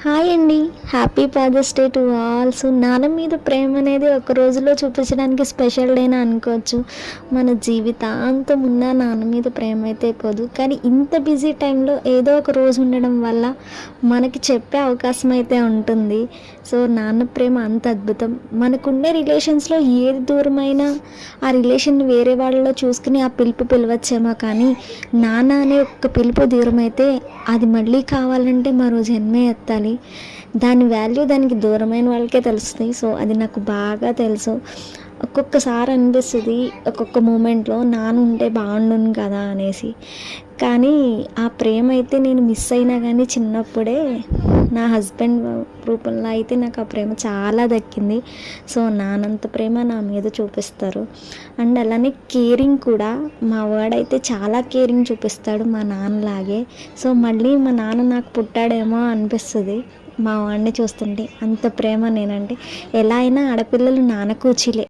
Hi అండి. Happy father's day to all. So నాన్న మీద ప్రేమ అనేది ఒక రోజులో చూపించడానికి స్పెషల్ డేనా అనుకోవచ్చు. మన జీవితాంతం ఉన్న నాన్న మీద ప్రేమ అయితే పోదు. కానీ ఇంత బిజీ టైంలో ఏదో ఒక రోజు ఉండడం వల్ల మనకి చెప్పే అవకాశం అయితే ఉంటుంది. సో నాన్న ప్రేమ అంత అద్భుతం. మనకుండే రిలేషన్స్లో ఏది దూరమైనా ఆ రిలేషన్ వేరే వాళ్ళలో చూసుకుని ఆ పిలుపు పిలవచ్చేమో, కానీ నాన్న అనే ఒక్క పిలుపు దూరమైతే అది మళ్ళీ కావాలంటే మరో జన్మే ఎత్తాలి. దాని వాల్యూ దానికి దూరమైన వాళ్ళకే తెలుస్తుంది. సో అది నాకు బాగా తెలుసు. ఒక్కొక్కసారి అనిపిస్తుంది ఒక్కొక్క మూమెంట్లో నాన్న ఉంటే బాగుండును కదా అనేసి. కానీ ఆ ప్రేమ అయితే నేను మిస్ అయినా కానీ చిన్నప్పుడే నా హస్బెండ్ రూపంలో అయితే నాకు ఆ ప్రేమ చాలా దక్కింది. సో నాన్నంత ప్రేమ నా మీద చూపిస్తారు. అండ్ అలానే కేరింగ్ కూడా మా వాడైతే చాలా కేరింగ్ చూపిస్తాడు మా నాన్నలాగే. సో మళ్ళీ మా నాన్న నాకు పుట్టాడేమో అనిపిస్తుంది మా వాడిని చూస్తుంటే. అంత ప్రేమ నేనంటే. ఎలా అయినా ఆడపిల్లలు నాన్న కూచిలే.